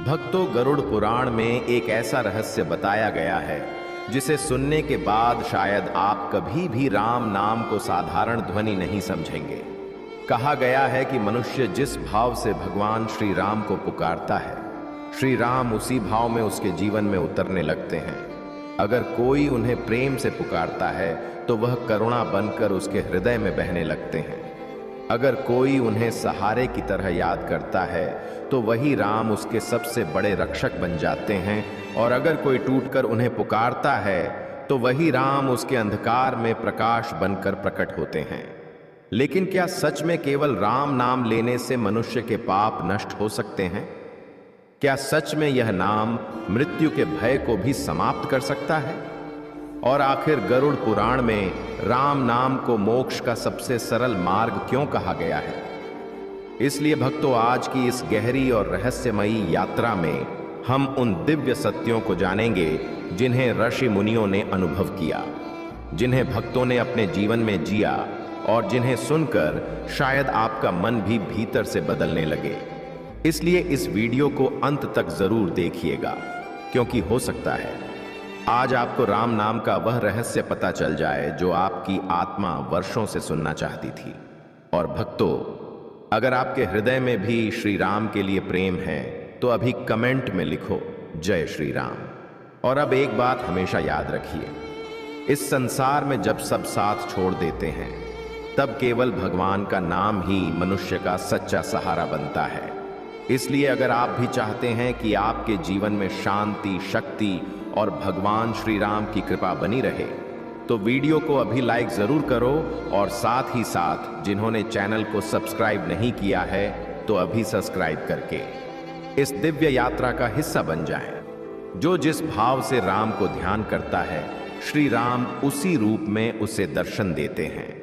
भक्तों, गरुड़ पुराण में एक ऐसा रहस्य बताया गया है जिसे सुनने के बाद शायद आप कभी भी राम नाम को साधारण ध्वनि नहीं समझेंगे। कहा गया है कि मनुष्य जिस भाव से भगवान श्री राम को पुकारता है, श्री राम उसी भाव में उसके जीवन में उतरने लगते हैं। अगर कोई उन्हें प्रेम से पुकारता है तो वह करुणा बनकर उसके हृदय में बहने लगते हैं। अगर कोई उन्हें सहारे की तरह याद करता है तो वही राम उसके सबसे बड़े रक्षक बन जाते हैं, और अगर कोई टूटकर उन्हें पुकारता है तो वही राम उसके अंधकार में प्रकाश बनकर प्रकट होते हैं। लेकिन क्या सच में केवल राम नाम लेने से मनुष्य के पाप नष्ट हो सकते हैं? क्या सच में यह नाम मृत्यु के भय को भी समाप्त कर सकता है? और आखिर गरुड़ पुराण में राम नाम को मोक्ष का सबसे सरल मार्ग क्यों कहा गया है? इसलिए भक्तों, आज की इस गहरी और रहस्यमयी यात्रा में हम उन दिव्य सत्यों को जानेंगे जिन्हें ऋषि मुनियों ने अनुभव किया, जिन्हें भक्तों ने अपने जीवन में जिया, और जिन्हें सुनकर शायद आपका मन भी भीतर से बदलने लगे। इसलिए इस वीडियो को अंत तक जरूर देखिएगा, क्योंकि हो सकता है आज आपको राम नाम का वह रहस्य पता चल जाए जो आपकी आत्मा वर्षों से सुनना चाहती थी। और भक्तों, अगर आपके हृदय में भी श्री राम के लिए प्रेम है तो अभी कमेंट में लिखो जय श्री राम। और अब एक बात हमेशा याद रखिए, इस संसार में जब सब साथ छोड़ देते हैं तब केवल भगवान का नाम ही मनुष्य का सच्चा सहारा बनता है। इसलिए अगर आप भी चाहते हैं कि आपके जीवन में शांति, शक्ति और भगवान श्री राम की कृपा बनी रहे, तो वीडियो को अभी लाइक जरूर करो, और साथ ही साथ जिन्होंने चैनल को सब्सक्राइब नहीं किया है तो अभी सब्सक्राइब करके इस दिव्य यात्रा का हिस्सा बन जाएं। जो जिस भाव से राम को ध्यान करता है, श्री राम उसी रूप में उसे दर्शन देते हैं।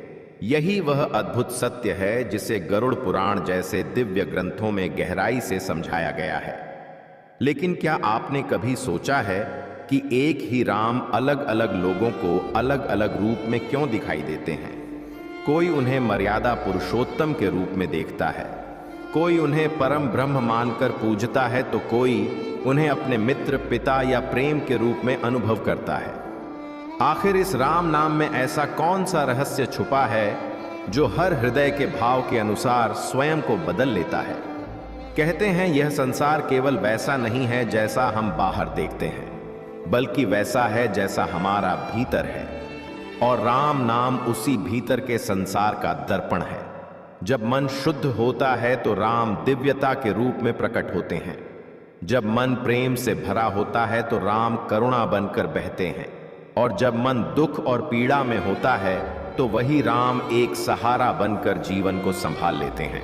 यही वह अद्भुत सत्य है जिसे गरुड़ पुराण जैसे दिव्य ग्रंथों में गहराई से समझाया गया है। लेकिन क्या आपने कभी सोचा है कि एक ही राम अलग अलग लोगों को अलग अलग रूप में क्यों दिखाई देते हैं? कोई उन्हें मर्यादा पुरुषोत्तम के रूप में देखता है, कोई उन्हें परम ब्रह्म मानकर पूजता है, तो कोई उन्हें अपने मित्र, पिता या प्रेम के रूप में अनुभव करता है। आखिर इस राम नाम में ऐसा कौन सा रहस्य छुपा है जो हर हृदय के भाव के अनुसार स्वयं को बदल लेता है? कहते हैं यह संसार केवल वैसा नहीं है जैसा हम बाहर देखते हैं, बल्कि वैसा है जैसा हमारा भीतर है। और राम नाम उसी भीतर के संसार का दर्पण है। जब मन शुद्ध होता है तो राम दिव्यता के रूप में प्रकट होते हैं। जब मन प्रेम से भरा होता है तो राम करुणा बनकर बहते हैं। और जब मन दुख और पीड़ा में होता है तो वही राम एक सहारा बनकर जीवन को संभाल लेते हैं।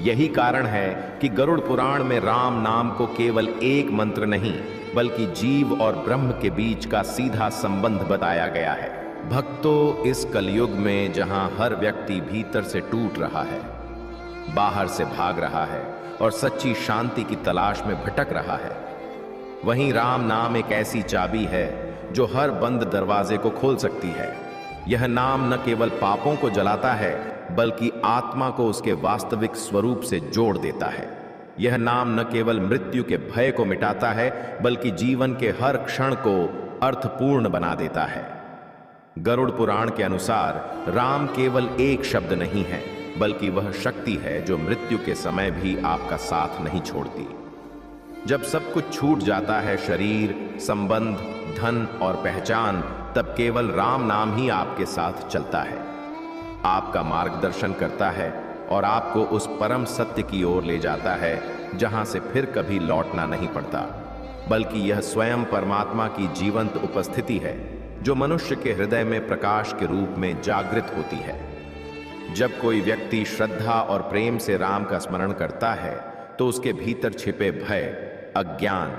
यही कारण है कि गरुड़ पुराण में राम नाम को केवल एक मंत्र नहीं, बल्कि जीव और ब्रह्म के बीच का सीधा संबंध बताया गया है। भक्तों, इस कलयुग में जहां हर व्यक्ति भीतर से टूट रहा है, बाहर से भाग रहा है और सच्ची शांति की तलाश में भटक रहा है, वहीं राम नाम एक ऐसी चाबी है जो हर बंद दरवाजे को खोल सकती है। यह नाम न केवल पापों को जलाता है, बल्कि आत्मा को उसके वास्तविक स्वरूप से जोड़ देता है। यह नाम न केवल मृत्यु के भय को मिटाता है, बल्कि जीवन के हर क्षण को अर्थपूर्ण बना देता है। गरुड़ पुराण के अनुसार राम केवल एक शब्द नहीं है, बल्कि वह शक्ति है जो मृत्यु के समय भी आपका साथ नहीं छोड़ती। जब सब कुछ छूट जाता है, शरीर, संबंध, धन और पहचान, तब केवल राम नाम ही आपके साथ चलता है, आपका मार्गदर्शन करता है और आपको उस परम सत्य की ओर ले जाता है जहां से फिर कभी लौटना नहीं पड़ता, बल्कि यह स्वयं परमात्मा की जीवंत उपस्थिति है जो मनुष्य के हृदय में प्रकाश के रूप में जागृत होती है। जब कोई व्यक्ति श्रद्धा और प्रेम से राम का स्मरण करता है तो उसके भीतर छिपे भय, अज्ञान,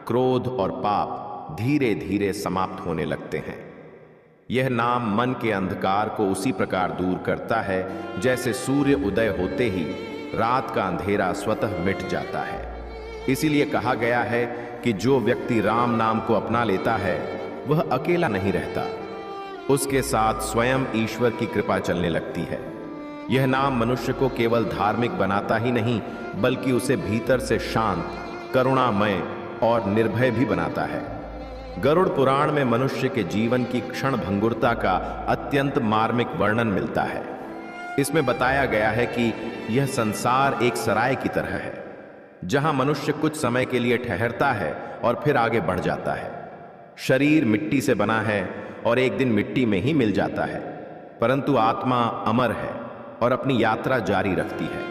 क्रोध और पाप धीरे धीरे समाप्त होने लगते हैं। यह नाम मन के अंधकार को उसी प्रकार दूर करता है जैसे सूर्य उदय होते ही रात का अंधेरा स्वतः मिट जाता है। इसीलिए कहा गया है कि जो व्यक्ति राम नाम को अपना लेता है वह अकेला नहीं रहता, उसके साथ स्वयं ईश्वर की कृपा चलने लगती है। यह नाम मनुष्य को केवल धार्मिक बनाता ही नहीं, बल्कि उसे भीतर से शांत, करुणामय और निर्भय भी बनाता है। गरुड़ पुराण में मनुष्य के जीवन की क्षण भंगुरता का अत्यंत मार्मिक वर्णन मिलता है। इसमें बताया गया है कि यह संसार एक सराय की तरह है, जहां मनुष्य कुछ समय के लिए ठहरता है और फिर आगे बढ़ जाता है। शरीर मिट्टी से बना है और एक दिन मिट्टी में ही मिल जाता है, परंतु आत्मा अमर है और अपनी यात्रा जारी रखती है।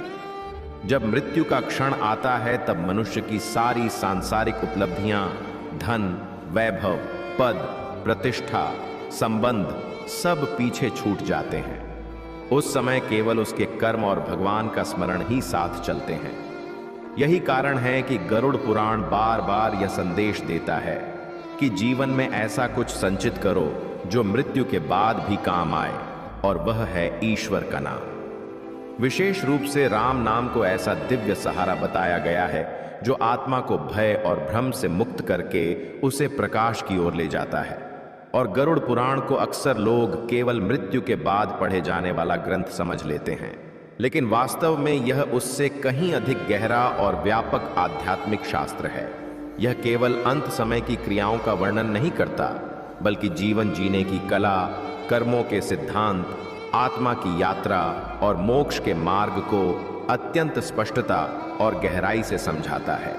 जब मृत्यु का क्षण आता है तब मनुष्य की सारी सांसारिक उपलब्धियां, धन, वैभव, पद, प्रतिष्ठा, संबंध सब पीछे छूट जाते हैं। उस समय केवल उसके कर्म और भगवान का स्मरण ही साथ चलते हैं। यही कारण है कि गरुड़ पुराण बार बार यह संदेश देता है कि जीवन में ऐसा कुछ संचित करो जो मृत्यु के बाद भी काम आए, और वह है ईश्वर का नाम। विशेष रूप से राम नाम को ऐसा दिव्य सहारा बताया गया है जो आत्मा को भय और भ्रम से मुक्त करके उसे प्रकाश की ओर ले जाता है। और गरुड़ पुराण को अक्सर लोग केवल मृत्यु के बाद पढ़े जाने वाला ग्रंथ समझ लेते हैं, लेकिन वास्तव में यह उससे कहीं अधिक गहरा और व्यापक आध्यात्मिक शास्त्र है। यह केवल अंत समय की क्रियाओं का वर्णन नहीं करता, बल्कि जीवन जीने की कला, कर्मों के सिद्धांत, आत्मा की यात्रा और मोक्ष के मार्ग को अत्यंत स्पष्टता और गहराई से समझाता है।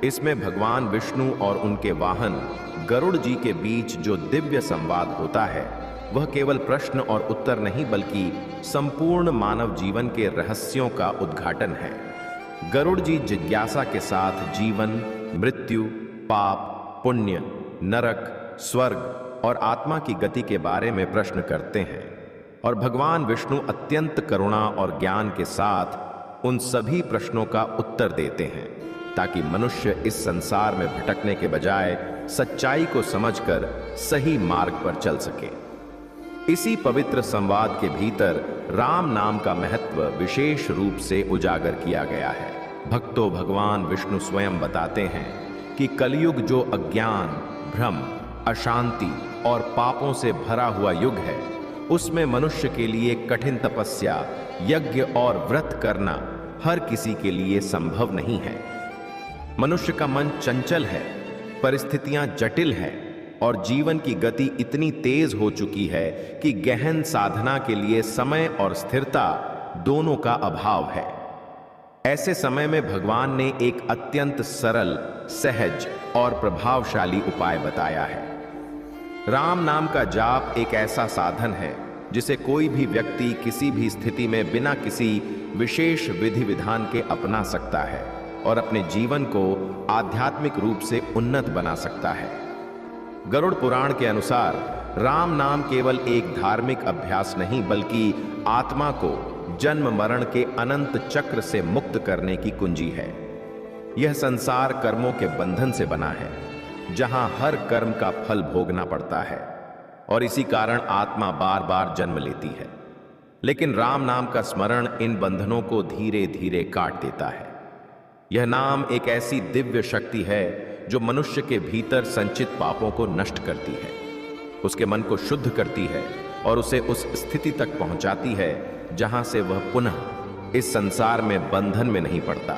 इसमें भगवान विष्णु और उनके वाहन गरुड़ जी के बीच जो दिव्य संवाद होता है, वह केवल प्रश्न और उत्तर नहीं बल्कि संपूर्ण मानव जीवन के रहस्यों का उद्घाटन है। गरुड़ जी जिज्ञासा के साथ जीवन, मृत्यु, पाप, पुण्य, नरक, स्वर्ग और आत्मा की गति के बारे में प्रश्न करते हैं, और भगवान विष्णु अत्यंत करुणा और ज्ञान के साथ उन सभी प्रश्नों का उत्तर देते हैं, ताकि मनुष्य इस संसार में भटकने के बजाय सच्चाई को समझकर सही मार्ग पर चल सके। इसी पवित्र संवाद के भीतर राम नाम का महत्व विशेष रूप से उजागर किया गया है। भक्तों, भगवान विष्णु स्वयं बताते हैं कि कलयुग जो अज्ञान, भ्रम, अशांति और पापों से भरा हुआ युग है, उसमें मनुष्य के लिए कठिन तपस्या, यज्ञ और व्रत करना हर किसी के लिए संभव नहीं है। मनुष्य का मन चंचल है, परिस्थितियां जटिल हैं और जीवन की गति इतनी तेज हो चुकी है कि गहन साधना के लिए समय और स्थिरता दोनों का अभाव है। ऐसे समय में भगवान ने एक अत्यंत सरल, सहज और प्रभावशाली उपाय बताया है। राम नाम का जाप एक ऐसा साधन है जिसे कोई भी व्यक्ति किसी भी स्थिति में बिना किसी विशेष विधि विधान के अपना सकता है और अपने जीवन को आध्यात्मिक रूप से उन्नत बना सकता है। गरुड़ पुराण के अनुसार राम नाम केवल एक धार्मिक अभ्यास नहीं बल्कि आत्मा को जन्म मरण के अनंत चक्र से मुक्त करने की कुंजी है। यह संसार कर्मों के बंधन से बना है, जहां हर कर्म का फल भोगना पड़ता है, और इसी कारण आत्मा बार बार जन्म लेती है। लेकिन राम नाम का स्मरण इन बंधनों को धीरे धीरे काट देता है। यह नाम एक ऐसी दिव्य शक्ति है जो मनुष्य के भीतर संचित पापों को नष्ट करती है, उसके मन को शुद्ध करती है और उसे उस स्थिति तक पहुंचाती है जहां से वह पुनः इस संसार में बंधन में नहीं पड़ता।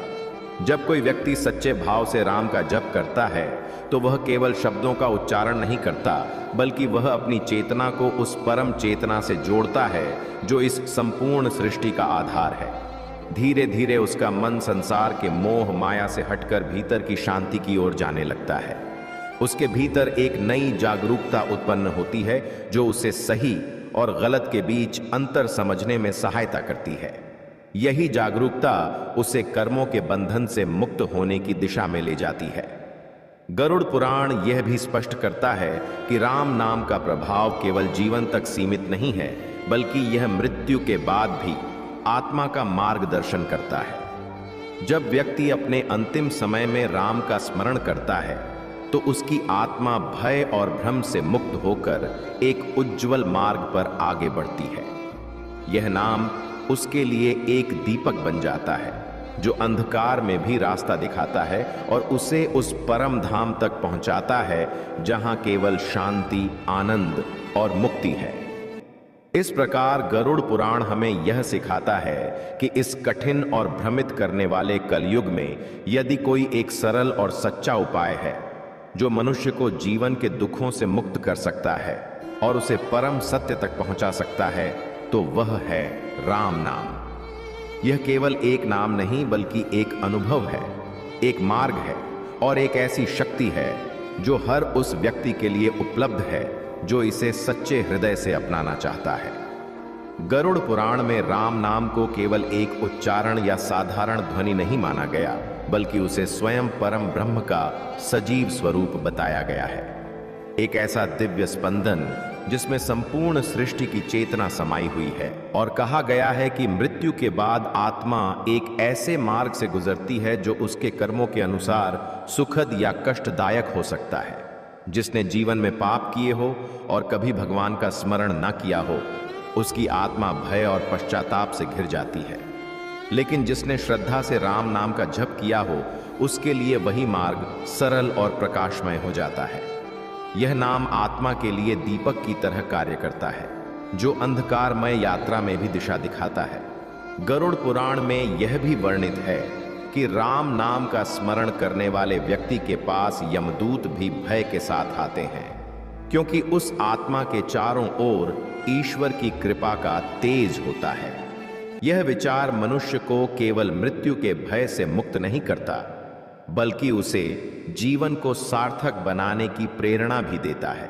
जब कोई व्यक्ति सच्चे भाव से राम का जप करता है तो वह केवल शब्दों का उच्चारण नहीं करता, बल्कि वह अपनी चेतना को उस परम चेतना से जोड़ता है जो इस संपूर्ण सृष्टि का आधार है। धीरे धीरे उसका मन संसार के मोह माया से हटकर भीतर की शांति की ओर जाने लगता है। उसके भीतर एक नई जागरूकता उत्पन्न होती है जो उसे सही और गलत के बीच अंतर समझने में सहायता करती है। यही जागरूकता उसे कर्मों के बंधन से मुक्त होने की दिशा में ले जाती है। गरुड़ पुराण यह भी स्पष्ट करता है कि राम नाम का प्रभाव केवल जीवन तक सीमित नहीं है, बल्कि यह मृत्यु के बाद भी आत्मा का मार्गदर्शन करता है। जब व्यक्ति अपने अंतिम समय में राम का स्मरण करता है तो उसकी आत्मा भय और भ्रम से मुक्त होकर एक उज्जवल मार्ग पर आगे बढ़ती है। यह नाम उसके लिए एक दीपक बन जाता है जो अंधकार में भी रास्ता दिखाता है और उसे उस परम धाम तक पहुंचाता है जहां केवल शांति, आनंद और मुक्ति है। इस प्रकार गरुड़ पुराण हमें यह सिखाता है कि इस कठिन और भ्रमित करने वाले कलयुग में यदि कोई एक सरल और सच्चा उपाय है जो मनुष्य को जीवन के दुखों से मुक्त कर सकता है और उसे परम सत्य तक पहुंचा सकता है, तो वह है राम नाम। यह केवल एक नाम नहीं बल्कि एक अनुभव है, एक मार्ग है और एक ऐसी शक्ति है जो हर उस व्यक्ति के लिए उपलब्ध है जो इसे सच्चे हृदय से अपनाना चाहता है। गरुड़ पुराण में राम नाम को केवल एक उच्चारण या साधारण ध्वनि नहीं माना गया, बल्कि उसे स्वयं परम ब्रह्म का सजीव स्वरूप बताया गया है। एक ऐसा दिव्य स्पंदन जिसमें संपूर्ण सृष्टि की चेतना समाई हुई है। और कहा गया है कि मृत्यु के बाद आत्मा एक ऐसे मार्ग से गुजरती है जो उसके कर्मों के अनुसार सुखद या कष्टदायक हो सकता है। जिसने जीवन में पाप किए हो और कभी भगवान का स्मरण न किया हो, उसकी आत्मा भय और पश्चाताप से घिर जाती है। लेकिन जिसने श्रद्धा से राम नाम का जप किया हो, उसके लिए वही मार्ग सरल और प्रकाशमय हो जाता है। यह नाम आत्मा के लिए दीपक की तरह कार्य करता है, जो अंधकारमय यात्रा में भी दिशा दिखाता है। गरुड़ पुराण में यह भी वर्णित है कि राम नाम का स्मरण करने वाले व्यक्ति के पास यमदूत भी भय के साथ आते हैं, क्योंकि उस आत्मा के चारों ओर ईश्वर की कृपा का तेज होता है। यह विचार मनुष्य को केवल मृत्यु के भय से मुक्त नहीं करता, बल्कि उसे जीवन को सार्थक बनाने की प्रेरणा भी देता है।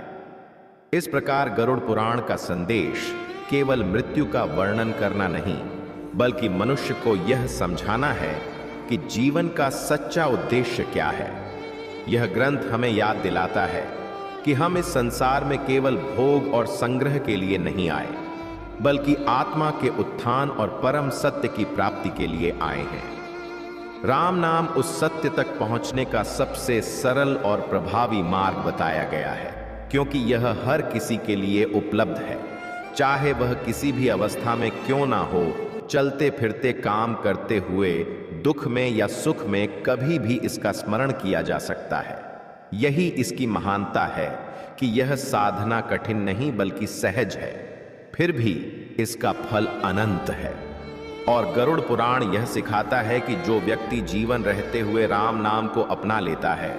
इस प्रकार गरुड़ पुराण का संदेश केवल मृत्यु का वर्णन करना नहीं, बल्कि मनुष्य को यह समझाना है कि जीवन का सच्चा उद्देश्य क्या है। यह ग्रंथ हमें याद दिलाता है कि हम इस संसार में केवल भोग और संग्रह के लिए नहीं आए, बल्कि आत्मा के उत्थान और परम सत्य की प्राप्ति के लिए आए हैं। राम नाम उस सत्य तक पहुंचने का सबसे सरल और प्रभावी मार्ग बताया गया है, क्योंकि यह हर किसी के लिए उपलब्ध है, चाहे वह किसी भी अवस्था में क्यों ना हो। चलते फिरते काम करते हुए, दुख में या सुख में कभी भी इसका स्मरण किया जा सकता है। यही इसकी महानता है कि यह साधना कठिन नहीं बल्कि सहज है, फिर भी इसका फल अनंत है। और गरुड़ पुराण यह सिखाता है कि जो व्यक्ति जीवन रहते हुए राम नाम को अपना लेता है,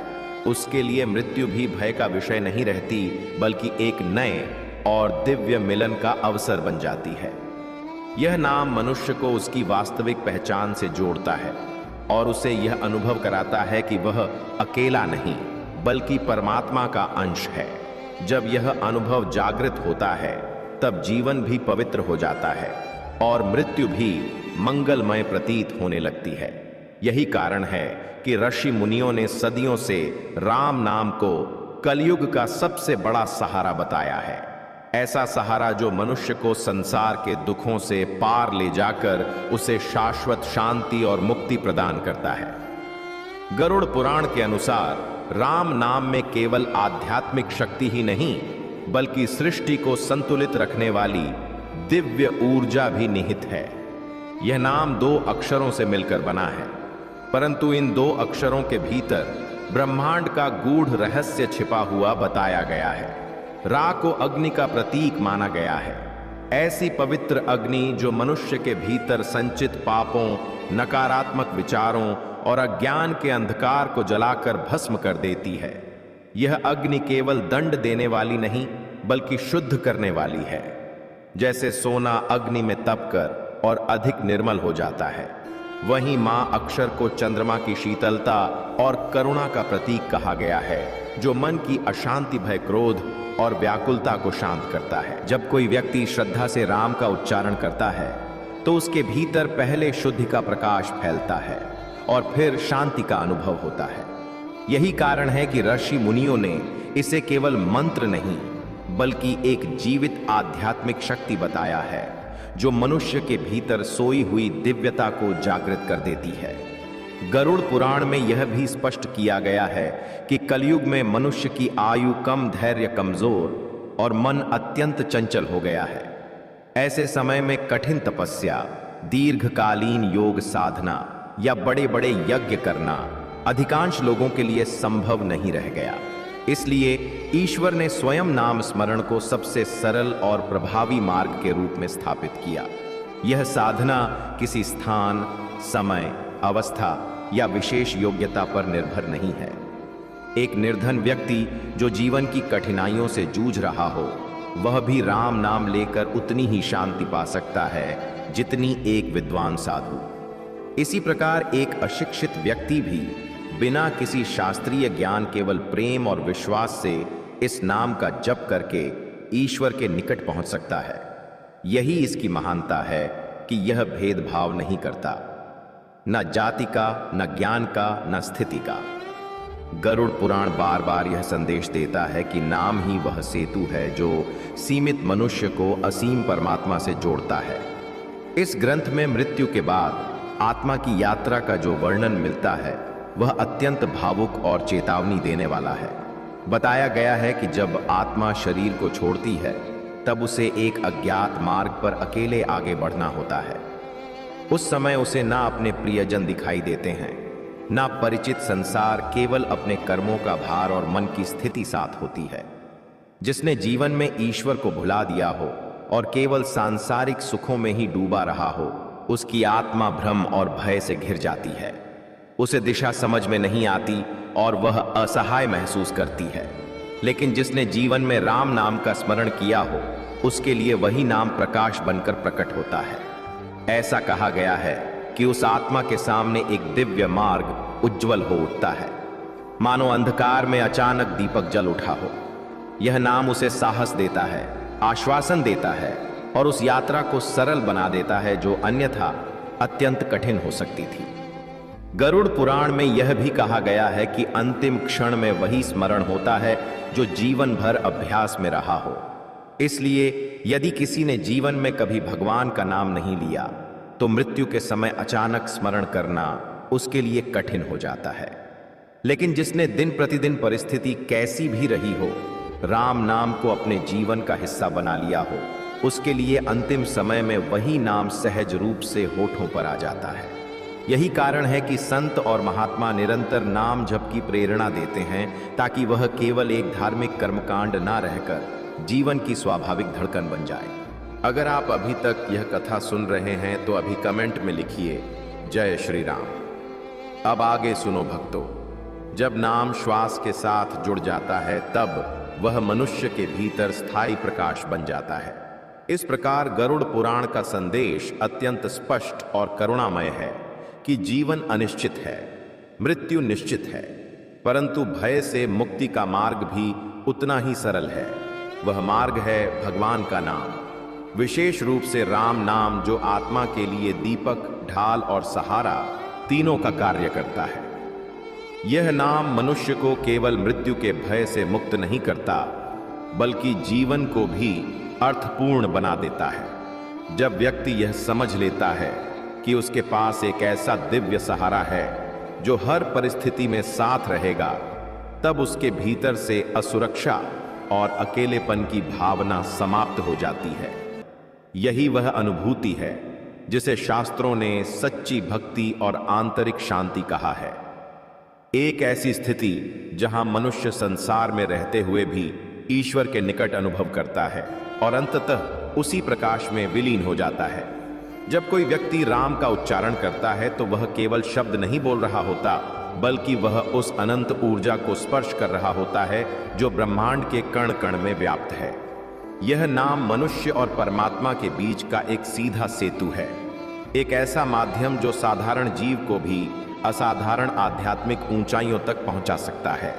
उसके लिए मृत्यु भी भय का विषय नहीं रहती, बल्कि एक नए और दिव्य मिलन का अवसर बन जाती है। यह नाम मनुष्य को उसकी वास्तविक पहचान से जोड़ता है और उसे यह अनुभव कराता है कि वह अकेला नहीं बल्कि परमात्मा का अंश है। जब यह अनुभव जागृत होता है, तब जीवन भी पवित्र हो जाता है और मृत्यु भी मंगलमय प्रतीत होने लगती है। यही कारण है कि ऋषि मुनियों ने सदियों से राम नाम को कलयुग का सबसे बड़ा सहारा बताया है। ऐसा सहारा जो मनुष्य को संसार के दुखों से पार ले जाकर उसे शाश्वत शांति और मुक्ति प्रदान करता है। गरुड़ पुराण के अनुसार राम नाम में केवल आध्यात्मिक शक्ति ही नहीं, बल्कि सृष्टि को संतुलित रखने वाली दिव्य ऊर्जा भी निहित है। यह नाम 2 अक्षरों से मिलकर बना है, परंतु इन 2 अक्षरों के भीतर ब्रह्मांड का गूढ़ रहस्य छिपा हुआ बताया गया है। रा को अग्नि का प्रतीक माना गया है, ऐसी पवित्र अग्नि जो मनुष्य के भीतर संचित पापों, नकारात्मक विचारों और अज्ञान के अंधकार को जलाकर भस्म कर देती है। यह अग्नि केवल दंड देने वाली नहीं, बल्कि शुद्ध करने वाली है। जैसे सोना अग्नि में तपकर और अधिक निर्मल हो जाता है, वहीं मां अक्षर को चंद्रमा की शीतलता और करुणा का प्रतीक कहा गया है, जो मन की अशांति, भय, क्रोध और व्याकुलता को शांत करता है। जब कोई व्यक्ति श्रद्धा से राम का उच्चारण करता है, तो उसके भीतर पहले शुद्धि का प्रकाश फैलता है और फिर शांति का अनुभव होता है। यही कारण है कि ऋषि मुनियों ने इसे केवल मंत्र नहीं, बल्कि एक जीवित आध्यात्मिक शक्ति बताया है, जो मनुष्य के भीतर सोई हुई दिव्यता को जागृत कर देती है। गरुड़ पुराण में यह भी स्पष्ट किया गया है कि कलयुग में मनुष्य की आयु कम, धैर्य कमजोर और मन अत्यंत चंचल हो गया है। ऐसे समय में कठिन तपस्या, दीर्घकालीन योग साधना या बड़े बड़े यज्ञ करना अधिकांश लोगों के लिए संभव नहीं रह गया। इसलिए ईश्वर ने स्वयं नाम स्मरण को सबसे सरल और प्रभावी मार्ग के रूप में स्थापित किया। यह साधना किसी स्थान, समय, अवस्था या विशेष योग्यता पर निर्भर नहीं है। एक निर्धन व्यक्ति जो जीवन की कठिनाइयों से जूझ रहा हो, वह भी राम नाम लेकर उतनी ही शांति पा सकता है जितनी एक विद्वान साधु। इसी प्रकार एक अशिक्षित व्यक्ति भी बिना किसी शास्त्रीय ज्ञान केवल प्रेम और विश्वास से इस नाम का जप करके ईश्वर के निकट पहुंच सकता है। यही इसकी महानता है कि यह भेदभाव नहीं करता, न जाति का, न ज्ञान का, न स्थिति का। गरुड़ पुराण बार बार यह संदेश देता है कि नाम ही वह सेतु है जो सीमित मनुष्य को असीम परमात्मा से जोड़ता है। इस ग्रंथ में मृत्यु के बाद आत्मा की यात्रा का जो वर्णन मिलता है वह अत्यंत भावुक और चेतावनी देने वाला है। बताया गया है कि जब आत्मा शरीर को छोड़ती है तब उसे एक अज्ञात मार्ग पर अकेले आगे बढ़ना होता है। उस समय उसे ना अपने प्रियजन दिखाई देते हैं, ना परिचित संसार, केवल अपने कर्मों का भार और मन की स्थिति साथ होती है। जिसने जीवन में ईश्वर को भुला दिया हो और केवल सांसारिक सुखों में ही डूबा रहा हो, उसकी आत्मा भ्रम और भय से घिर जाती है। उसे दिशा समझ में नहीं आती और वह असहाय महसूस करती है। लेकिन जिसने जीवन में राम नाम का स्मरण किया हो, उसके लिए वही नाम प्रकाश बनकर प्रकट होता है। ऐसा कहा गया है कि उस आत्मा के सामने एक दिव्य मार्ग उज्जवल हो उठता है, मानो अंधकार में अचानक दीपक जल उठा हो। यह नाम उसे साहस देता है, आश्वासन देता है और उस यात्रा को सरल बना देता है जो अन्यथा अत्यंत कठिन हो सकती थी। गरुड़ पुराण में यह भी कहा गया है कि अंतिम क्षण में वही स्मरण होता है जो जीवन भर अभ्यास में रहा हो। इसलिए यदि किसी ने जीवन में कभी भगवान का नाम नहीं लिया तो मृत्यु के समय अचानक स्मरण करना उसके लिए कठिन हो जाता है। लेकिन जिसने दिन प्रतिदिन परिस्थिति कैसी भी रही हो, राम नाम को अपने जीवन का हिस्सा बना लिया हो, उसके लिए अंतिम समय में वही नाम सहज रूप से होठों पर आ जाता है। यही कारण है कि संत और महात्मा निरंतर नाम जप की प्रेरणा देते हैं ताकि वह केवल एक धार्मिक कर्मकांड ना रहकर जीवन की स्वाभाविक धड़कन बन जाए। अगर आप अभी तक यह कथा सुन रहे हैं तो अभी कमेंट में लिखिए जय श्री राम। अब आगे सुनो भक्तों, जब नाम श्वास के साथ जुड़ जाता है तब वह मनुष्य के भीतर स्थायी प्रकाश बन जाता है। इस प्रकार गरुड़ पुराण का संदेश अत्यंत स्पष्ट और करुणामय है कि जीवन अनिश्चित है, मृत्यु निश्चित है, परंतु भय से मुक्ति का मार्ग भी उतना ही सरल है। वह मार्ग है भगवान का नाम, विशेष रूप से राम नाम, जो आत्मा के लिए दीपक, ढाल और सहारा तीनों का कार्य करता है। यह नाम मनुष्य को केवल मृत्यु के भय से मुक्त नहीं करता, बल्कि जीवन को भी अर्थपूर्ण बना देता है। जब व्यक्ति यह समझ लेता है कि उसके पास एक ऐसा दिव्य सहारा है जो हर परिस्थिति में साथ रहेगा, तब उसके भीतर से असुरक्षा और अकेलेपन की भावना समाप्त हो जाती है। यही वह अनुभूति है जिसे शास्त्रों ने सच्ची भक्ति और आंतरिक शांति कहा है। एक ऐसी स्थिति जहां मनुष्य संसार में रहते हुए भी ईश्वर के निकट अनुभव करता है और अंततः उसी प्रकाश में विलीन हो जाता है। जब कोई व्यक्ति राम का उच्चारण करता है तो वह केवल शब्द नहीं बोल रहा होता, बल्कि वह उस अनंत ऊर्जा को स्पर्श कर रहा होता है जो ब्रह्मांड के कण कण में व्याप्त है। यह नाम मनुष्य और परमात्मा के बीच का एक सीधा सेतु है, एक ऐसा माध्यम जो साधारण जीव को भी असाधारण आध्यात्मिक ऊंचाइयों तक पहुंचा सकता है।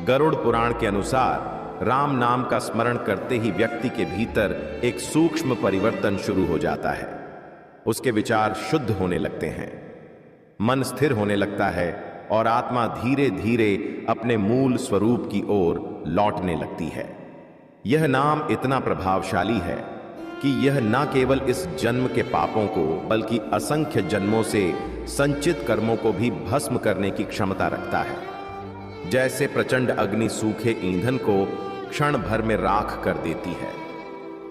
गरुड़ पुराण के अनुसार राम नाम का स्मरण करते ही व्यक्ति के भीतर एक सूक्ष्म परिवर्तन शुरू हो जाता है। उसके विचार शुद्ध होने लगते हैं, मन स्थिर होने लगता है और आत्मा धीरे धीरे अपने मूल स्वरूप की ओर लौटने लगती है। यह नाम इतना प्रभावशाली है कि यह न केवल इस जन्म के पापों को बल्कि असंख्य जन्मों से संचित कर्मों को भी भस्म करने की क्षमता रखता है। जैसे प्रचंड अग्नि सूखे ईंधन को क्षण भर में राख कर देती है,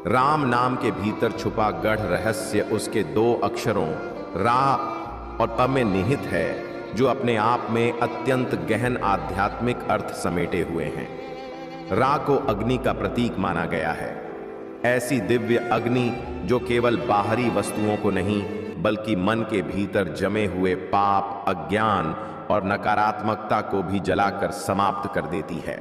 राम नाम के भीतर छुपा गढ़ रहस्य उसके दो अक्षरों रा और प में निहित है जो अपने आप में अत्यंत गहन आध्यात्मिक अर्थ समेटे हुए हैं। रा को अग्नि का प्रतीक माना गया है। ऐसी दिव्य अग्नि जो केवल बाहरी वस्तुओं को नहीं बल्कि मन के भीतर जमे हुए पाप, अज्ञान और नकारात्मकता को भी जलाकर समाप्त कर देती है।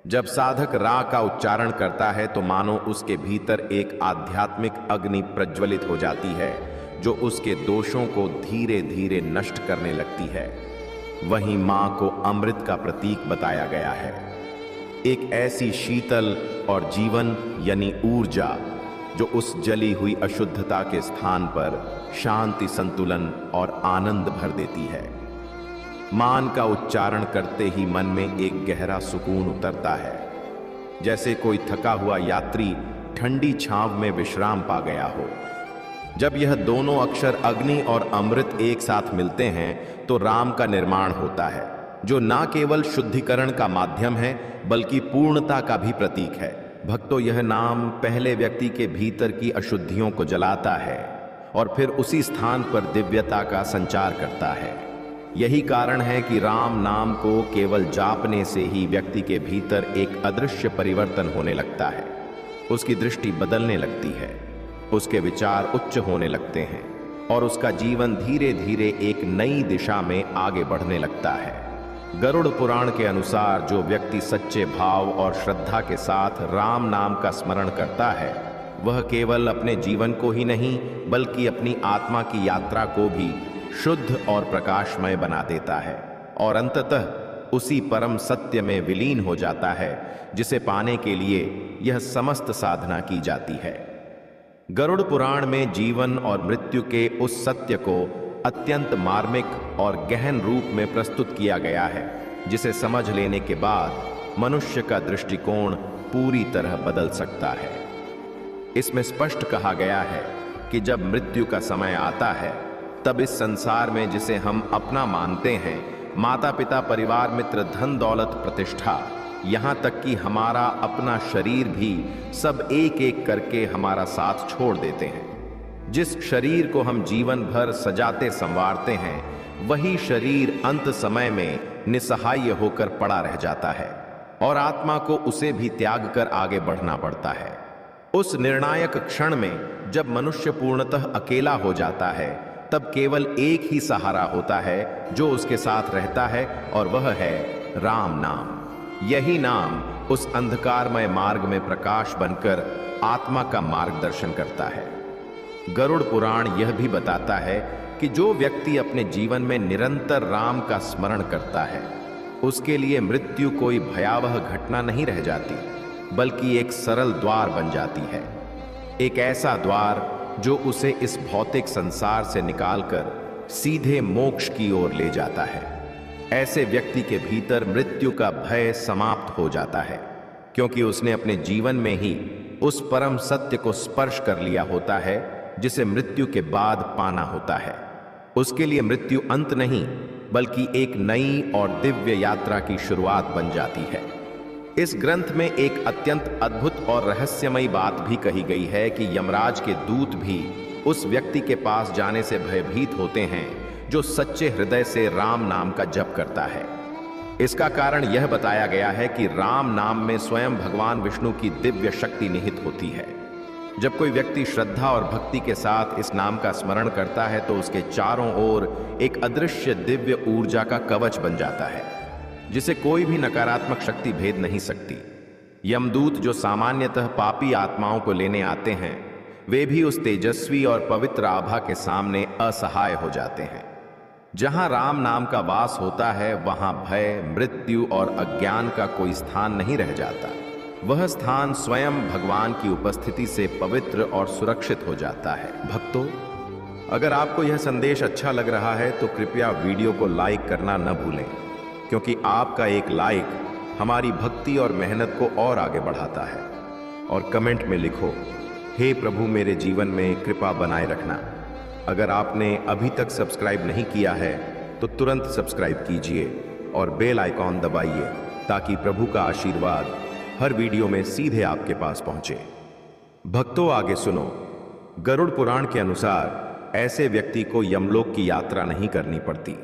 जब साधक रा का उच्चारण करता है तो मानो उसके भीतर एक आध्यात्मिक अग्नि प्रज्वलित हो जाती है जो उसके दोषों को धीरे धीरे नष्ट करने लगती है। वहीं मां को अमृत का प्रतीक बताया गया है, एक ऐसी शीतल और जीवन यानी ऊर्जा जो उस जली हुई अशुद्धता के स्थान पर शांति, संतुलन और आनंद भर देती है। मान का उच्चारण करते ही मन में एक गहरा सुकून उतरता है, जैसे कोई थका हुआ यात्री ठंडी छांव में विश्राम पा गया हो। जब यह दोनों अक्षर अग्नि और अमृत एक साथ मिलते हैं तो राम का निर्माण होता है, जो ना केवल शुद्धिकरण का माध्यम है बल्कि पूर्णता का भी प्रतीक है। भक्तों, यह नाम पहले व्यक्ति के भीतर की अशुद्धियों को जलाता है और फिर उसी स्थान पर दिव्यता का संचार करता है। यही कारण है कि राम नाम को केवल जापने से ही व्यक्ति के भीतर एक अदृश्य परिवर्तन होने लगता है। उसकी दृष्टि बदलने लगती है, उसके विचार उच्च होने लगते हैं और उसका जीवन धीरे धीरे एक नई दिशा में आगे बढ़ने लगता है। गरुड़ पुराण के अनुसार जो व्यक्ति सच्चे भाव और श्रद्धा के साथ राम नाम का स्मरण करता है, वह केवल अपने जीवन को ही नहीं बल्कि अपनी आत्मा की यात्रा को भी शुद्ध और प्रकाशमय बना देता है और अंततः उसी परम सत्य में विलीन हो जाता है जिसे पाने के लिए यह समस्त साधना की जाती है। गरुड़ पुराण में जीवन और मृत्यु के उस सत्य को अत्यंत मार्मिक और गहन रूप में प्रस्तुत किया गया है, जिसे समझ लेने के बाद मनुष्य का दृष्टिकोण पूरी तरह बदल सकता है। इसमें स्पष्ट कहा गया है कि जब मृत्यु का समय आता है तब इस संसार में जिसे हम अपना मानते हैं, माता पिता, परिवार, मित्र, धन दौलत, प्रतिष्ठा, यहाँ तक कि हमारा अपना शरीर भी सब एक एक करके हमारा साथ छोड़ देते हैं। जिस शरीर को हम जीवन भर सजाते संवारते हैं, वही शरीर अंत समय में निसहाय होकर पड़ा रह जाता है और आत्मा को उसे भी त्याग कर आगे बढ़ना पड़ता है। उस निर्णायक क्षण में जब मनुष्य पूर्णतः अकेला हो जाता है, तब केवल एक ही सहारा होता है जो उसके साथ रहता है और वह है राम नाम। यही नाम उस अंधकारमय मार्ग में प्रकाश बनकर आत्मा का मार्गदर्शन करता है। गरुड़ पुराण यह भी बताता है कि जो व्यक्ति अपने जीवन में निरंतर राम का स्मरण करता है, उसके लिए मृत्यु कोई भयावह घटना नहीं रह जाती, बल्कि एक सरल द्वार बन जाती है। एक ऐसा द्वार जो उसे इस भौतिक संसार से निकालकर सीधे मोक्ष की ओर ले जाता है। ऐसे व्यक्ति के भीतर मृत्यु का भय समाप्त हो जाता है, क्योंकि उसने अपने जीवन में ही उस परम सत्य को स्पर्श कर लिया होता है जिसे मृत्यु के बाद पाना होता है। उसके लिए मृत्यु अंत नहीं बल्कि एक नई और दिव्य यात्रा की शुरुआत बन जाती है। इस ग्रंथ में एक अत्यंत अद्भुत और रहस्यमयी बात भी कही गई है कि यमराज के दूत भी उस व्यक्ति के पास जाने से भयभीत होते हैं जो सच्चे हृदय से राम नाम का जप करता है। इसका कारण यह बताया गया है कि राम नाम में स्वयं भगवान विष्णु की दिव्य शक्ति निहित होती है। जब कोई व्यक्ति श्रद्धा और भक्ति के साथ इस नाम का स्मरण करता है तो उसके चारों ओर एक अदृश्य दिव्य ऊर्जा का कवच बन जाता है, जिसे कोई भी नकारात्मक शक्ति भेद नहीं सकती। यमदूत जो सामान्यतः पापी आत्माओं को लेने आते हैं, वे भी उस तेजस्वी और पवित्र आभा के सामने असहाय हो जाते हैं। जहां राम नाम का वास होता है, वहां भय, मृत्यु और अज्ञान का कोई स्थान नहीं रह जाता। वह स्थान स्वयं भगवान की उपस्थिति से पवित्र और सुरक्षित हो जाता है। भक्तों, अगर आपको यह संदेश अच्छा लग रहा है तो कृपया वीडियो को लाइक करना न भूलें, क्योंकि आपका एक लाइक हमारी भक्ति और मेहनत को और आगे बढ़ाता है। और कमेंट में लिखो, हे प्रभु मेरे जीवन में कृपा बनाए रखना। अगर आपने अभी तक सब्सक्राइब नहीं किया है तो तुरंत सब्सक्राइब कीजिए और बेल आइकॉन दबाइए ताकि प्रभु का आशीर्वाद हर वीडियो में सीधे आपके पास पहुंचे। भक्तों, आगे सुनो। गरुड़ पुराण के अनुसार ऐसे व्यक्ति को यमलोक की यात्रा नहीं करनी पड़ती।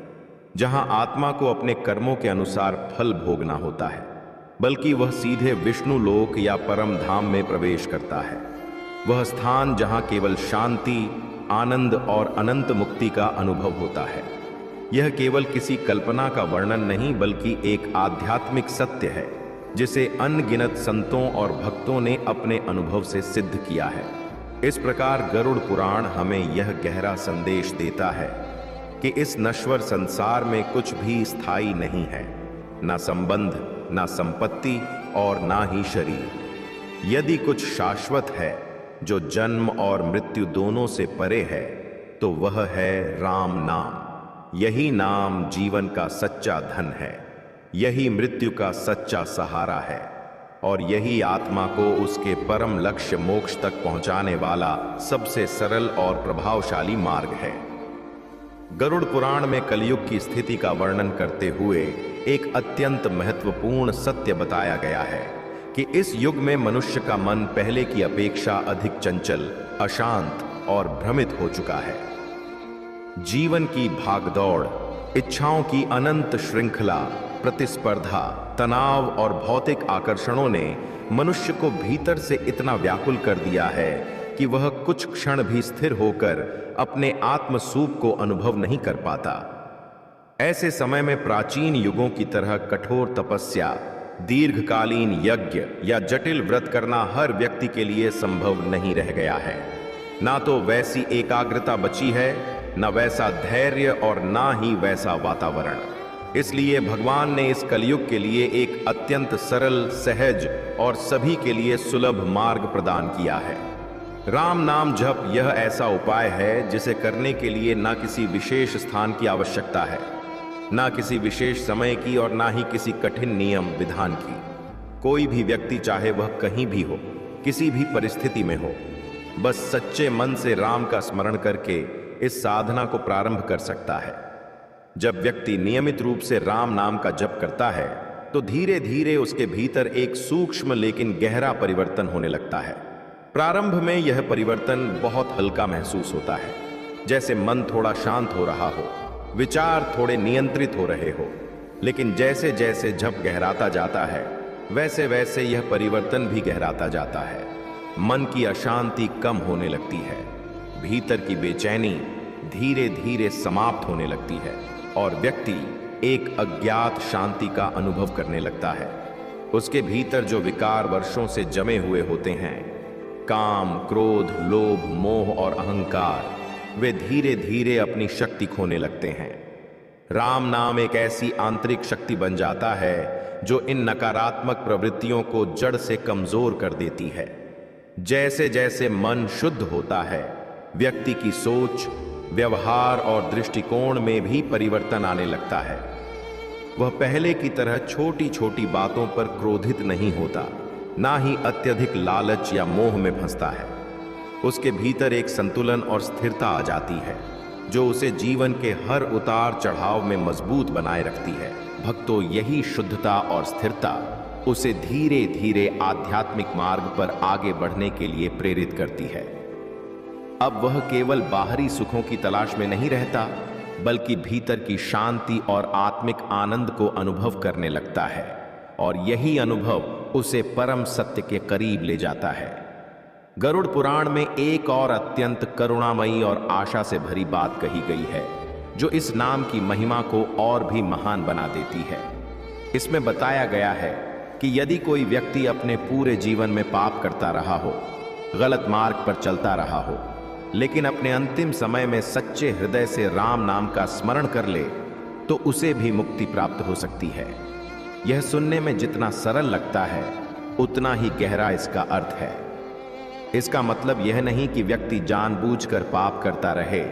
जहां आत्मा को अपने कर्मों के अनुसार फल भोगना होता है, बल्कि वह सीधे विष्णु लोक या परम धाम में प्रवेश करता है। वह स्थान जहां केवल शांति, आनंद और अनंत मुक्ति का अनुभव होता है। यह केवल किसी कल्पना का वर्णन नहीं, बल्कि एक आध्यात्मिक सत्य है जिसे अनगिनत संतों और भक्तों ने अपने अनुभव से सिद्ध किया है। इस प्रकार गरुड़ पुराण हमें यह गहरा संदेश देता है कि इस नश्वर संसार में कुछ भी स्थायी नहीं है, ना संबंध, ना संपत्ति और ना ही शरीर। यदि कुछ शाश्वत है जो जन्म और मृत्यु दोनों से परे है, तो वह है राम नाम। यही नाम जीवन का सच्चा धन है, यही मृत्यु का सच्चा सहारा है और यही आत्मा को उसके परम लक्ष्य मोक्ष तक पहुंचाने वाला सबसे सरल और प्रभावशाली मार्ग है। गरुड़ पुराण में कलयुग की स्थिति का वर्णन करते हुए एक अत्यंत महत्वपूर्ण सत्य बताया गया है कि इस युग में मनुष्य का मन पहले की अपेक्षा अधिक चंचल, अशांत और भ्रमित हो चुका है। जीवन की भागदौड़, इच्छाओं की अनंत श्रृंखला, प्रतिस्पर्धा, तनाव और भौतिक आकर्षणों ने मनुष्य को भीतर से इतना व्याकुल कर दिया है कि वह कुछ क्षण भी स्थिर होकर अपने आत्म सूप को अनुभव नहीं कर पाता। ऐसे समय में प्राचीन युगों की तरह कठोर तपस्या, दीर्घकालीन यज्ञ या जटिल व्रत करना हर व्यक्ति के लिए संभव नहीं रह गया है। ना तो वैसी एकाग्रता बची है, न वैसा धैर्य और ना ही वैसा वातावरण। इसलिए भगवान ने इस कलयुग के लिए एक अत्यंत सरल, सहज और सभी के लिए सुलभ मार्ग प्रदान किया है। राम नाम जप यह ऐसा उपाय है जिसे करने के लिए ना किसी विशेष स्थान की आवश्यकता है, ना किसी विशेष समय की और ना ही किसी कठिन नियम विधान की। कोई भी व्यक्ति, चाहे वह कहीं भी हो, किसी भी परिस्थिति में हो, बस सच्चे मन से राम का स्मरण करके इस साधना को प्रारंभ कर सकता है। जब व्यक्ति नियमित रूप से राम नाम का जप करता है तो धीरे धीरे उसके भीतर एक सूक्ष्म लेकिन गहरा परिवर्तन होने लगता है। प्रारंभ में यह परिवर्तन बहुत हल्का महसूस होता है, जैसे मन थोड़ा शांत हो रहा हो, विचार थोड़े नियंत्रित हो रहे हो। लेकिन जैसे जैसे जप गहराता जाता है, वैसे वैसे यह परिवर्तन भी गहराता जाता है। मन की अशांति कम होने लगती है, भीतर की बेचैनी धीरे धीरे समाप्त होने लगती है और व्यक्ति एक अज्ञात शांति का अनुभव करने लगता है। उसके भीतर जो विकार वर्षों से जमे हुए होते हैं, काम, क्रोध, लोभ, मोह और अहंकार, वे धीरे धीरे अपनी शक्ति खोने लगते हैं। राम नाम एक ऐसी आंतरिक शक्ति बन जाता है जो इन नकारात्मक प्रवृत्तियों को जड़ से कमजोर कर देती है। जैसे जैसे मन शुद्ध होता है, व्यक्ति की सोच, व्यवहार और दृष्टिकोण में भी परिवर्तन आने लगता है। वह पहले की तरह छोटी छोटी बातों पर क्रोधित नहीं होता, ना ही अत्यधिक लालच या मोह में फंसता है। उसके भीतर एक संतुलन और स्थिरता आ जाती है जो उसे जीवन के हर उतार चढ़ाव में मजबूत बनाए रखती है। भक्तों, यही शुद्धता और स्थिरता उसे धीरे धीरे आध्यात्मिक मार्ग पर आगे बढ़ने के लिए प्रेरित करती है। अब वह केवल बाहरी सुखों की तलाश में नहीं रहता, बल्कि भीतर की शांति और आत्मिक आनंद को अनुभव करने लगता है और यही अनुभव उसे परम सत्य के करीब ले जाता है। गरुड़ पुराण में एक और अत्यंत करुणामयी और आशा से भरी बात कही गई है जो इस नाम की महिमा को और भी महान बना देती है। इसमें बताया गया है कि यदि कोई व्यक्ति अपने पूरे जीवन में पाप करता रहा हो, गलत मार्ग पर चलता रहा हो, लेकिन अपने अंतिम समय में सच्चे हृदय से राम नाम का स्मरण कर ले, तो उसे भी मुक्ति प्राप्त हो सकती है। यह सुनने में जितना सरल लगता है, उतना ही गहरा इसका अर्थ है। इसका मतलब यह नहीं कि व्यक्ति जानबूझकर पाप करता रहे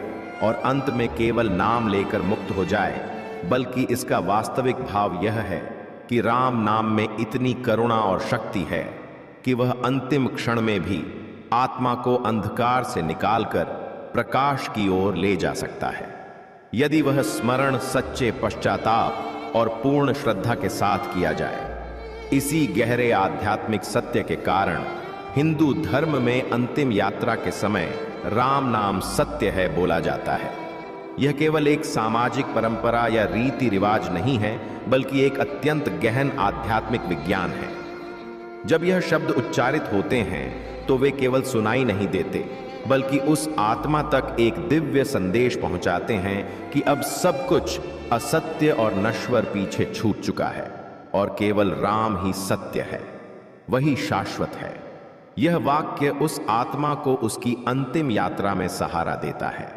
और अंत में केवल नाम लेकर मुक्त हो जाए, बल्कि इसका वास्तविक भाव यह है कि राम नाम में इतनी करुणा और शक्ति है कि वह अंतिम क्षण में भी आत्मा को अंधकार से निकालकर प्रकाश की ओर ले जा सकता है, यदि वह स्मरण सच्चे पश्चाताप और पूर्ण श्रद्धा के साथ किया जाए। इसी गहरे आध्यात्मिक सत्य के कारण हिंदू धर्म में अंतिम यात्रा के समय राम नाम सत्य है बोला जाता है। यह केवल एक सामाजिक परंपरा या रीति रिवाज नहीं है, बल्कि एक अत्यंत गहन आध्यात्मिक विज्ञान है। जब यह शब्द उच्चारित होते हैं तो वे केवल सुनाई नहीं देते, बल्कि उस आत्मा तक एक दिव्य संदेश पहुंचाते हैं कि अब सब कुछ असत्य और नश्वर पीछे छूट चुका है और केवल राम ही सत्य है, वही शाश्वत है। यह वाक्य उस आत्मा को उसकी अंतिम यात्रा में सहारा देता है,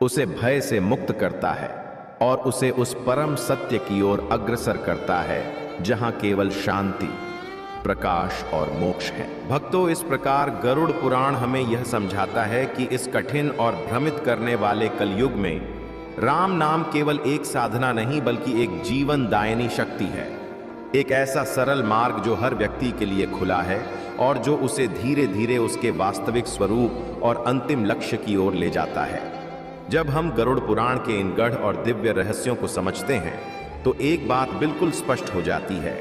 उसे भय से मुक्त करता है और उसे उस परम सत्य की ओर अग्रसर करता है जहां केवल शांति, प्रकाश और मोक्ष है। भक्तों, इस प्रकार गरुड़ पुराण हमें यह समझाता है कि इस कठिन और भ्रमित करने वाले कलयुग में राम नाम केवल एक साधना नहीं, बल्कि एक जीवन दायिनी शक्ति है। एक ऐसा सरल मार्ग जो हर व्यक्ति के लिए खुला है और जो उसे धीरे धीरे उसके वास्तविक स्वरूप और अंतिम लक्ष्य की ओर ले जाता है। जब हम गरुड़ पुराण के इन गढ़ और दिव्य रहस्यों को समझते हैं तो एक बात बिल्कुल स्पष्ट हो जाती है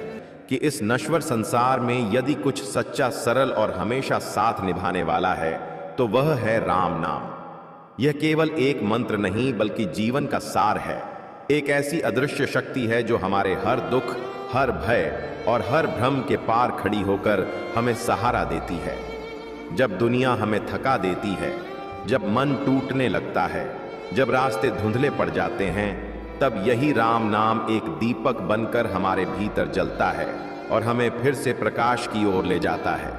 कि इस नश्वर संसार में यदि कुछ सच्चा, सरल और हमेशा साथ निभाने वाला है तो वह है राम नाम। यह केवल एक मंत्र नहीं, बल्कि जीवन का सार है। एक ऐसी अदृश्य शक्ति है जो हमारे हर दुख, हर भय और हर भ्रम के पार खड़ी होकर हमें सहारा देती है। जब दुनिया हमें थका देती है, जब मन टूटने लगता है, जब रास्ते धुंधले पड़ जाते हैं, तब यही राम नाम एक दीपक बनकर हमारे भीतर जलता है और हमें फिर से प्रकाश की ओर ले जाता है।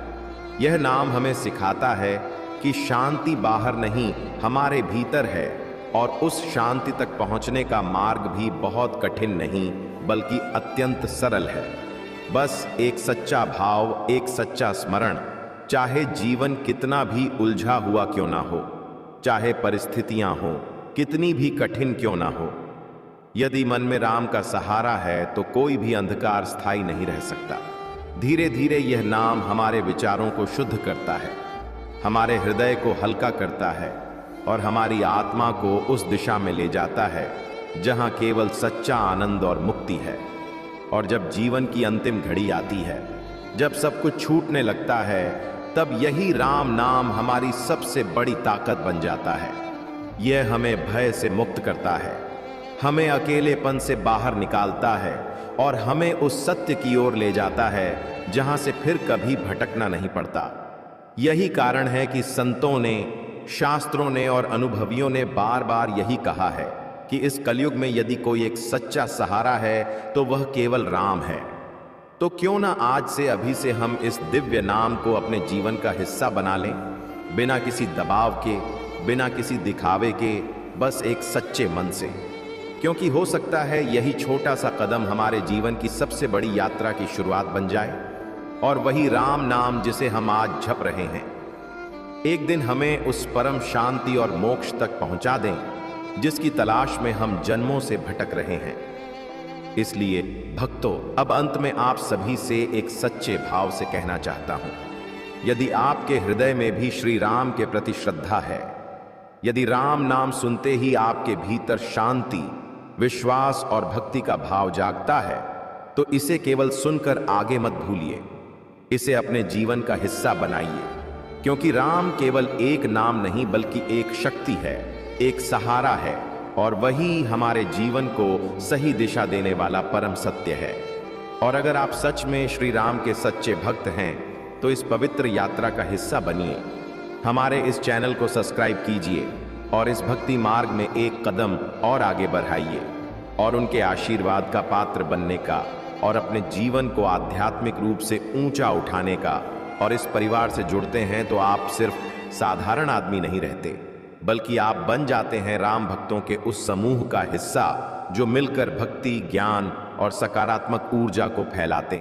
यह नाम हमें सिखाता है कि शांति बाहर नहीं, हमारे भीतर है और उस शांति तक पहुंचने का मार्ग भी बहुत कठिन नहीं, बल्कि अत्यंत सरल है। बस एक सच्चा भाव, एक सच्चा स्मरण, चाहे जीवन कितना भी उलझा हुआ क्यों ना हो, चाहे परिस्थितियां हो कितनी भी कठिन क्यों ना हो। यदि मन में राम का सहारा है तो कोई भी अंधकार स्थायी नहीं रह सकता। धीरे धीरे यह नाम हमारे विचारों को शुद्ध करता है, हमारे हृदय को हल्का करता है और हमारी आत्मा को उस दिशा में ले जाता है जहां केवल सच्चा आनंद और मुक्ति है। और जब जीवन की अंतिम घड़ी आती है, जब सब कुछ छूटने लगता है, तब यही राम नाम हमारी सबसे बड़ी ताकत बन जाता है। यह हमें भय से मुक्त करता है, हमें अकेलेपन से बाहर निकालता है और हमें उस सत्य की ओर ले जाता है जहां से फिर कभी भटकना नहीं पड़ता। यही कारण है कि संतों ने, शास्त्रों ने और अनुभवियों ने बार बार यही कहा है कि इस कलयुग में यदि कोई एक सच्चा सहारा है तो वह केवल राम है। तो क्यों ना आज से, अभी से हम इस दिव्य नाम को अपने जीवन का हिस्सा बना लें, बिना किसी दबाव के, बिना किसी दिखावे के, बस एक सच्चे मन से। क्योंकि हो सकता है यही छोटा सा कदम हमारे जीवन की सबसे बड़ी यात्रा की शुरुआत बन जाए और वही राम नाम जिसे हम आज जप रहे हैं एक दिन हमें उस परम शांति और मोक्ष तक पहुंचा दें जिसकी तलाश में हम जन्मों से भटक रहे हैं। इसलिए भक्तों, अब अंत में आप सभी से एक सच्चे भाव से कहना चाहता हूं, यदि आपके हृदय में भी श्री राम के प्रति श्रद्धा है, यदि राम नाम सुनते ही आपके भीतर शांति, विश्वास और भक्ति का भाव जागता है, तो इसे केवल सुनकर आगे मत भूलिए, इसे अपने जीवन का हिस्सा बनाइए। क्योंकि राम केवल एक नाम नहीं, बल्कि एक शक्ति है, एक सहारा है और वही हमारे जीवन को सही दिशा देने वाला परम सत्य है। और अगर आप सच में श्री राम के सच्चे भक्त हैं तो इस पवित्र यात्रा का हिस्सा बनिए। हमारे इस चैनल को सब्सक्राइब कीजिए और इस भक्ति मार्ग में एक कदम और आगे बढ़ाइए और उनके आशीर्वाद का पात्र बनने का और अपने जीवन को आध्यात्मिक रूप से ऊंचा उठाने का। और इस परिवार से जुड़ते हैं तो आप सिर्फ साधारण आदमी नहीं रहते, बल्कि आप बन जाते हैं राम भक्तों के उस समूह का हिस्सा जो मिलकर भक्ति, ज्ञान और सकारात्मक ऊर्जा को फैलाते हैं।